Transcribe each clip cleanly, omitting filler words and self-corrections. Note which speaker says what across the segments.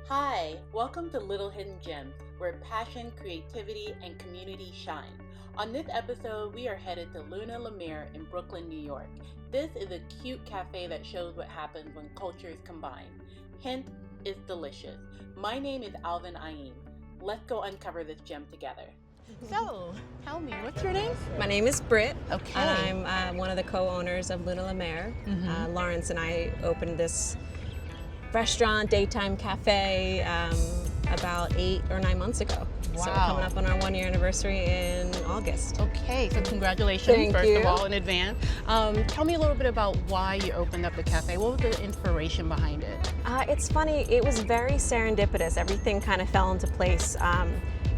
Speaker 1: Hi, welcome to Little Hidden Gems, where passion, creativity, and community shine. On this episode, we are headed to Luna Lemire in Brooklyn, New York. This is a cute cafe that shows what happens when cultures combine. Hint, it's delicious. My name is Alvin Ayin. Let's go uncover this gem together.
Speaker 2: So, tell me, what's your name?
Speaker 3: My name is Britt,
Speaker 2: Okay.
Speaker 3: and I'm one of the co-owners of Luna Lemire. Lawrence and I opened this restaurant, daytime cafe, about 8 or 9 months ago. So we're
Speaker 2: Wow.
Speaker 3: coming up on our 1-year anniversary in August.
Speaker 2: Okay, so congratulations,
Speaker 3: Thank
Speaker 2: first
Speaker 3: you.
Speaker 2: of all, in advance. Tell me a little bit about why you opened up the cafe. What was the inspiration behind it?
Speaker 3: It's funny, it was very serendipitous. Everything kind of fell into place.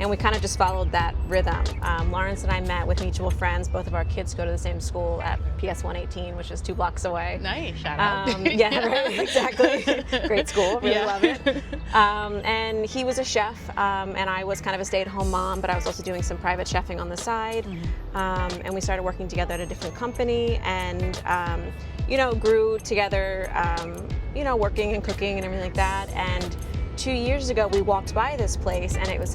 Speaker 3: And we kind of just followed that rhythm. Lawrence and I met with mutual friends. Both of our kids go to the same school at PS 118, which is 2 blocks away.
Speaker 2: Nice, shout out.
Speaker 3: Yeah, right, exactly. Great school, really love it. And he was a chef, and I was kind of a stay-at-home mom, but I was also doing some private chefing on the side. And we started working together at a different company, and grew together, working and cooking and everything like that. And 2 years ago, we walked by this place, and it was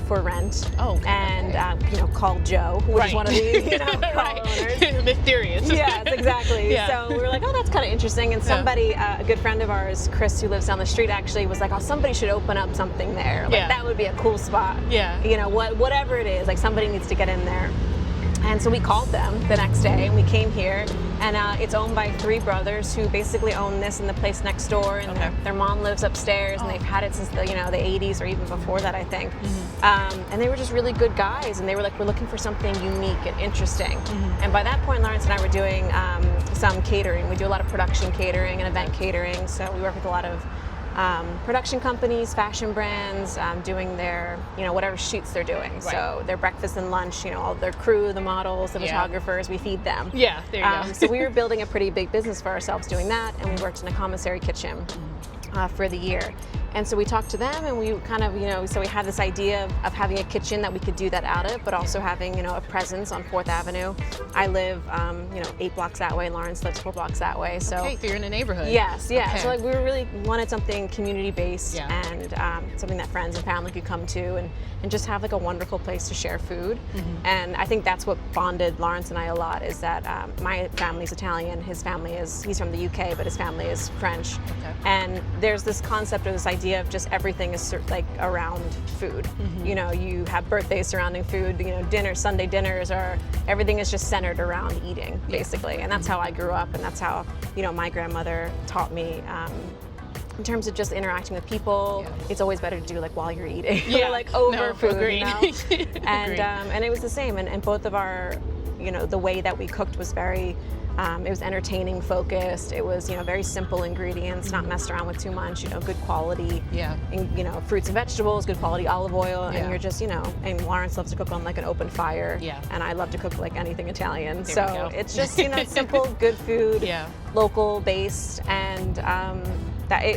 Speaker 3: for rent.
Speaker 2: Oh, okay.
Speaker 3: And called Joe, which is one of the co-owners.
Speaker 2: Mysterious.
Speaker 3: Yes, exactly.
Speaker 2: Yeah.
Speaker 3: So we were like, oh, that's kind of interesting. And somebody, a good friend of ours, Chris, who lives down the street, actually was like, oh, somebody should open up something there. Like, that would be a cool spot.
Speaker 2: Yeah.
Speaker 3: Whatever it is, like somebody needs to get in there. And so we called them the next day, and we came here, and it's owned by 3 brothers who basically own this and the place next door, and their mom lives upstairs, and they've had it since the 80s or even before that, I think. And they were just really good guys, and they were like, we're looking for something unique and interesting. And by that point, Lawrence and I were doing some catering. We do a lot of production catering and event catering, so we work with a lot of production companies, fashion brands, doing their, whatever shoots they're doing. Right. So their breakfast and lunch, all their crew, the models, the photographers, we feed them.
Speaker 2: Yeah, there you go.
Speaker 3: So we were building a pretty big business for ourselves doing that, and we worked in a commissary kitchen for the year. And so we talked to them, and we kind of, so we had this idea of having a kitchen that we could do that out of, but also having, a presence on 4th Avenue. I live, 8 blocks that way. Lawrence lives 4 blocks that way. So
Speaker 2: Okay, so you're in the neighborhood.
Speaker 3: Yes, yeah.
Speaker 2: Okay.
Speaker 3: So we really wanted something community-based and something that friends and family could come to and just have a wonderful place to share food. And I think that's what bonded Lawrence and I a lot, is that my family's Italian, he's from the UK, but his family is French.
Speaker 2: Okay.
Speaker 3: And there's this concept or this idea of just everything is around food. You have birthdays surrounding food, Sunday dinners, or everything is just centered around eating, basically. And that's how I grew up, and that's how, my grandmother taught me. In terms of just interacting with people, it's always better to do while you're eating, over food.
Speaker 2: Agreed.
Speaker 3: And it was the same. And both of our, the way that we cooked was very, it was entertaining, focused. It was, very simple ingredients, not messed around with too much. Good quality. And, fruits and vegetables, good quality olive oil, and you're just, And Lawrence loves to cook on an open fire. And I love to cook anything Italian. So it's just, simple, good food, local based, and.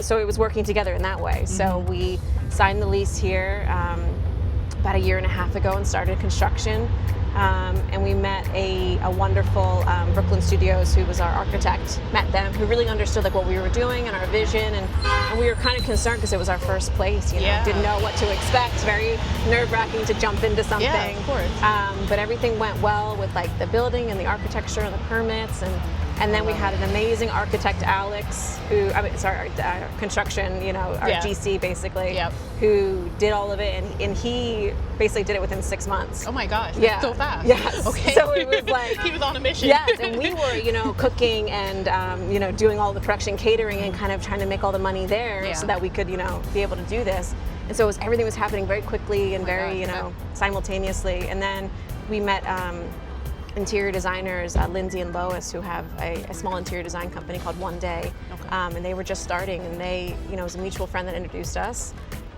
Speaker 3: So it was working together in that way. So we signed the lease here about 1.5 years ago and started construction. And we met a wonderful Brooklyn Studios, who was our architect, met them, who really understood what we were doing and our vision, and we were kind of concerned because it was our first place, didn't know what to expect, very nerve-wracking to jump into something.
Speaker 2: Yeah, of course.
Speaker 3: But everything went well with the building and the architecture and the permits, and then we had an amazing architect, Alex, construction, our GC basically, who did all of it, and he basically did it within 6 months.
Speaker 2: Oh my gosh,
Speaker 3: yeah.
Speaker 2: so fast.
Speaker 3: Yes.
Speaker 2: Okay.
Speaker 3: So it was
Speaker 2: he was on a mission.
Speaker 3: Yes, and we were, cooking and, doing all the production catering and kind of trying to make all the money there so that we could, be able to do this. And so everything was happening very quickly and very, simultaneously. And then we met interior designers, Lindsay and Lois, who have a small interior design company called One Day. Okay. And they were just starting, and they, it was a mutual friend that introduced us.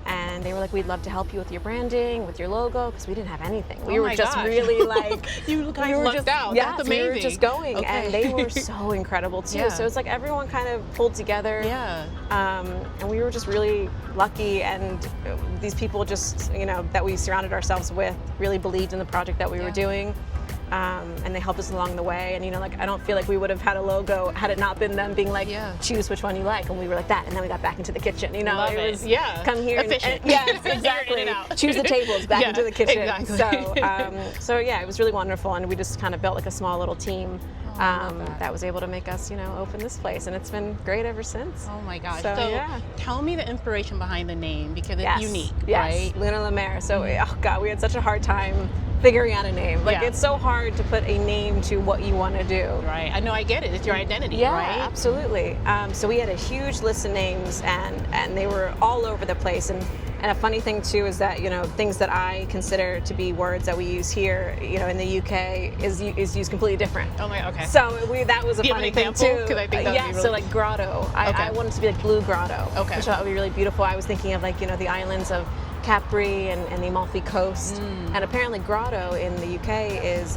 Speaker 3: And they were like, we'd love to help you with your branding, with your logo, because we didn't have anything. We were just really
Speaker 2: you guys lucked out.
Speaker 3: Yes,
Speaker 2: that's amazing.
Speaker 3: We were just going, and they were so incredible too. So it's everyone kind of pulled together. And we were just really lucky, and these people just, that we surrounded ourselves with really believed in the project that we were doing. and they helped us along the way. And like I don't feel like we would have had a logo had it not been them being like, choose which one you like, and we were like that, and then we got back into the kitchen.
Speaker 2: Love
Speaker 3: it was
Speaker 2: come
Speaker 3: here
Speaker 2: efficient.
Speaker 3: Yes, exactly. Choose the tables back into the kitchen.
Speaker 2: Exactly.
Speaker 3: So yeah, it was really wonderful, and we just kind of built like a small little team. That was able to make us, open this place, and it's been great ever since.
Speaker 2: Oh my gosh!
Speaker 3: So yeah.
Speaker 2: Tell me the inspiration behind the name, because it's unique,
Speaker 3: yes.
Speaker 2: right?
Speaker 3: Luna La Mer. So oh god, we had such a hard time figuring out a name. Like it's so hard to put a name to what you want to do.
Speaker 2: Right. I know. I get it. It's your identity, right?
Speaker 3: Yeah, absolutely. So we had a huge list of names, and they were all over the place. And a funny thing too is that things that I consider to be words that we use here, in the UK, is used completely different.
Speaker 2: Oh my, okay.
Speaker 3: So that was a funny thing too.
Speaker 2: Because I think that would be really
Speaker 3: so like grotto. I wanted to be like blue grotto.
Speaker 2: Okay.
Speaker 3: Which I thought would be really beautiful. I was thinking of like the islands of Capri and the Amalfi Coast, and apparently grotto in the UK is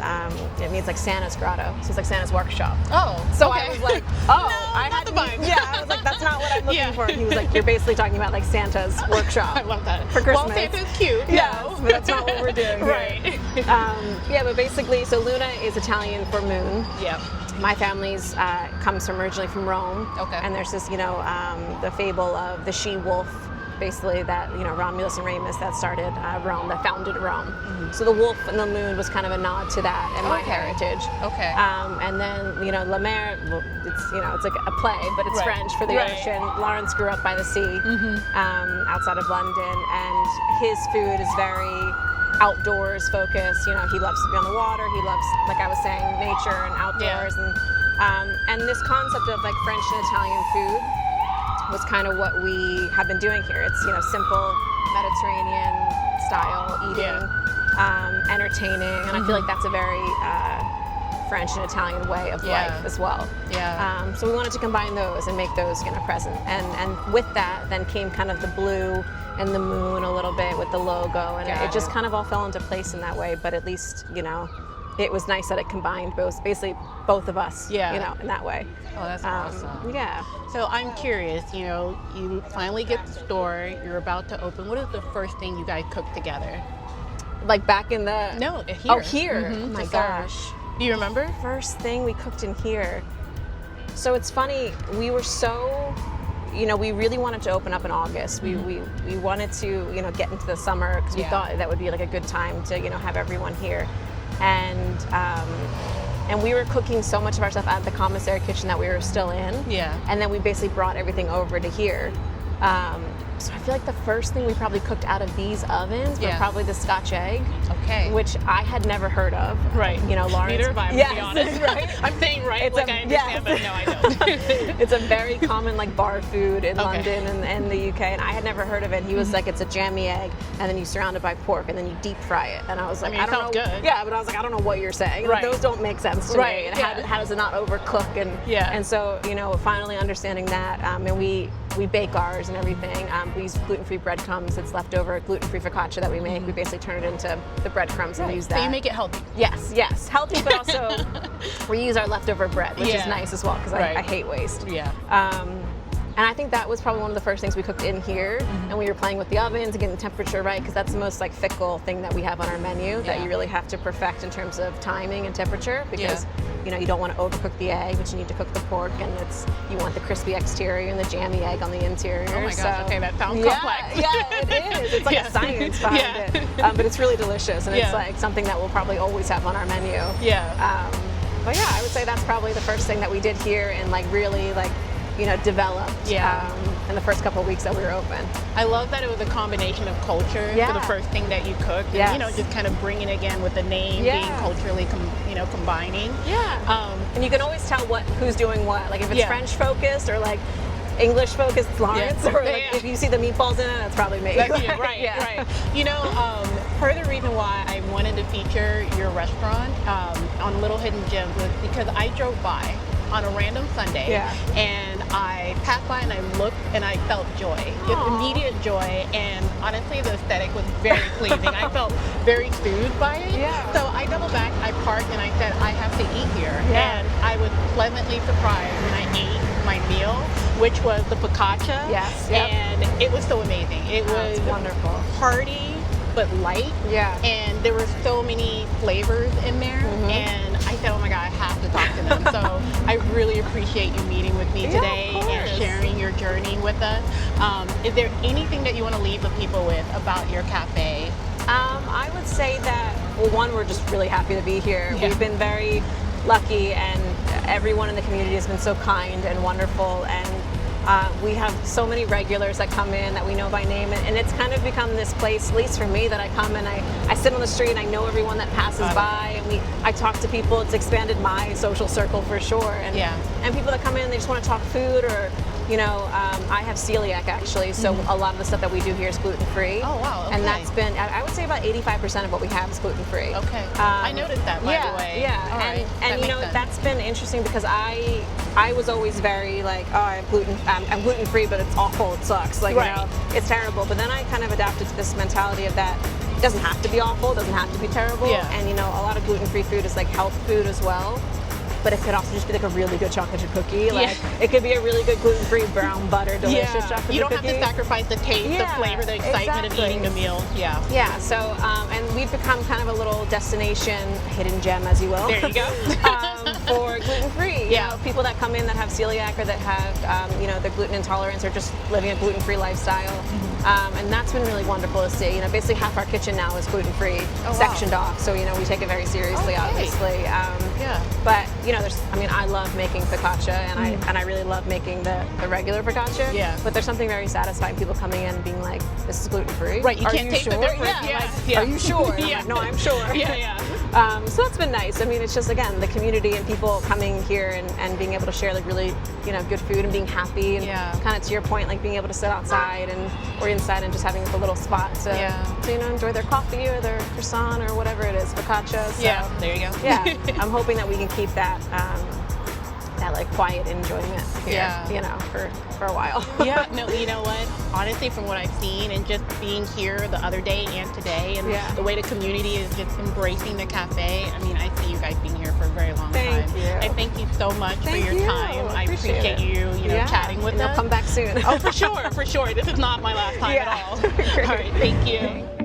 Speaker 3: it means like Santa's grotto, so it's like Santa's workshop.
Speaker 2: Oh,
Speaker 3: so
Speaker 2: okay.
Speaker 3: I was like,
Speaker 2: I had the vibe.
Speaker 3: Yeah, I was like, that's not what I'm looking for. And he was like, you're basically talking about like Santa's workshop.
Speaker 2: I love that
Speaker 3: for Christmas.
Speaker 2: Well, Santa's cute.
Speaker 3: Yeah, but that's not what we're doing.
Speaker 2: Right.
Speaker 3: Yeah, but basically, so Luna is Italian for moon.
Speaker 2: Yeah.
Speaker 3: My family's comes from originally from Rome.
Speaker 2: Okay.
Speaker 3: And there's this, the fable of the she-wolf, basically that, Romulus and Remus that started Rome, that founded Rome. Mm-hmm. So the wolf and the moon was kind of a nod to that and my heritage.
Speaker 2: Okay.
Speaker 3: And then, La Mer, well, it's like a play, but it's French for the ocean. Lawrence grew up by the sea, outside of London, and his food is very outdoors focused. He loves to be on the water. He loves, like I was saying, nature and outdoors. And this concept of like French and Italian food was kind of what we have been doing here. It's simple Mediterranean style eating, entertaining, and I feel like that's a very French and Italian way of life as well.
Speaker 2: Yeah.
Speaker 3: So we wanted to combine those and make those present, and with that then came kind of the blue and the moon a little bit with the logo, and it just kind of all fell into place in that way. But at least it was nice that it combined basically both of us, in that way.
Speaker 2: Oh, that's awesome.
Speaker 3: Yeah.
Speaker 2: So I'm curious, you finally get the store, you're about to open. What is the first thing you guys cook together?
Speaker 3: Like back in the...
Speaker 2: No, here.
Speaker 3: Oh, here. Oh my gosh.
Speaker 2: Do you remember?
Speaker 3: First thing we cooked in here. So it's funny, we were so... we really wanted to open up in August. We wanted to, get into the summer because we thought that would be like a good time to, have everyone here. And we were cooking so much of our stuff at the commissary kitchen that we were still in.
Speaker 2: Yeah.
Speaker 3: And then we basically brought everything over to here. So I feel like the first thing we probably cooked out of these ovens were probably the Scotch egg.
Speaker 2: Okay.
Speaker 3: Which I had never heard of.
Speaker 2: Right.
Speaker 3: Lawrence.
Speaker 2: Neither have I, to be honest.
Speaker 3: Right?
Speaker 2: I'm saying I understand, but no, I don't.
Speaker 3: It's a very common bar food in London and the UK, and I had never heard of it. He was like, it's a jammy egg, and then you surround it by pork, and then you deep fry it. And I was like, I don't know.
Speaker 2: Good.
Speaker 3: Yeah, but I was like, I don't know what you're saying. Like, those don't make sense to me. And how does it not overcook? And so, finally understanding that, and we bake ours and everything. We use gluten-free breadcrumbs. It's leftover gluten-free focaccia that we make. We basically turn it into the breadcrumbs and use that.
Speaker 2: So you make it healthy.
Speaker 3: Yes. Healthy, but also we use our leftover bread, which is nice as well, because I hate waste.
Speaker 2: Yeah.
Speaker 3: And I think that was probably one of the first things we cooked in here, and we were playing with the ovens and getting the temperature right, because that's the most fickle thing that we have on our menu that you really have to perfect in terms of timing and temperature, because you don't want to overcook the egg, but you need to cook the pork, and you want the crispy exterior and the jammy egg on the interior.
Speaker 2: Oh my gosh, okay, that sounds complex.
Speaker 3: Yeah, it is. It's like a science behind it. But it's really delicious, and it's something that we'll probably always have on our menu.
Speaker 2: Yeah.
Speaker 3: But I would say that's probably the first thing that we did here, and really developed in the first couple of weeks that we were open.
Speaker 2: I love that it was a combination of culture for the first thing that you cooked.
Speaker 3: Yes.
Speaker 2: And, just kind of bringing again with the name being culturally combining.
Speaker 3: Yeah. And you can always tell who's doing what. Like if it's French focused or English focused, it's Lawrence. Or if you see the meatballs in it, that's probably me.
Speaker 2: That's you, right. Part of the reason why I wanted to feature your restaurant on Little Hidden Gems was because I drove by on a random Sunday, and I passed by and I looked and I felt joy, just immediate joy, and honestly the aesthetic was very pleasing. I felt very soothed by it. So I doubled back, I parked, and I said, I have to eat here. And I was pleasantly surprised when I ate my meal, which was the focaccia.
Speaker 3: Yes.
Speaker 2: And it was so amazing. It was
Speaker 3: wonderful.
Speaker 2: hearty, but light.
Speaker 3: Yeah.
Speaker 2: And there were so many flavors in there. And I said, oh my God, I have to talk to them. So I really appreciate you meeting with me today and sharing your journey with us. Is there anything that you want to leave the people with about your cafe?
Speaker 3: I would say that, well, one, we're just really happy to be here. We've been very lucky, and everyone in the community has been so kind and wonderful, and we have so many regulars that come in that we know by name, and it's kind of become this place, at least for me, that I come and I sit on the street and I know everyone that passes by, and I talk to people. It's expanded my social circle for sure, and people that come in, they just want to talk food, or I have celiac actually, so a lot of the stuff that we do here is gluten-free.
Speaker 2: Oh wow, okay.
Speaker 3: And that's been, I would say about 85% of what we have is gluten-free.
Speaker 2: Okay, I noticed that, by the way.
Speaker 3: Yeah,
Speaker 2: all right.
Speaker 3: and that's been interesting because I was always very like, oh, I'm gluten-free, but it's awful, it sucks, like, it's terrible. But then I kind of adapted to this mentality of that it doesn't have to be awful, it doesn't have to be terrible, and a lot of gluten-free food is like health food as well. But it could also just be like a really good chocolate chip cookie. Like it could be a really good gluten-free brown butter, delicious chocolate chip cookie.
Speaker 2: You don't have to sacrifice the taste, the flavor, the excitement of eating the meal.
Speaker 3: Yeah. So and we've become kind of a little destination, hidden gem, as you will.
Speaker 2: There you go.
Speaker 3: For gluten-free. People that come in that have celiac or that have the gluten intolerance or just living a gluten-free lifestyle. And that's been really wonderful to see. Basically half our kitchen now is gluten-free, sectioned off. So we take it very seriously, obviously. But I love making focaccia, and I really love making the regular focaccia. But there's something very satisfying, people coming in and being like, "This is gluten-free."
Speaker 2: Right. You can't taste the difference.
Speaker 3: Are you sure? Like, no, I'm sure. So that's been nice. It's just, again, the community and people coming here and being able to share like really good food and being happy, and kind of to your point, like being able to sit outside or inside and just having like a little spot to enjoy their coffee or their croissant or whatever it is, focaccia. So,
Speaker 2: there you go.
Speaker 3: I'm hoping that we can keep that like quiet enjoyment here, for a while.
Speaker 2: No, you know what? Honestly, from what I've seen and just being here the other day and today, and the way the community is just embracing the cafe, I see you guys being here for a very long time. I thank you so much for your time. I appreciate you, chatting with us.
Speaker 3: I'll come back soon.
Speaker 2: Oh, for sure, for sure. This is not my last time at all. All right, thank you.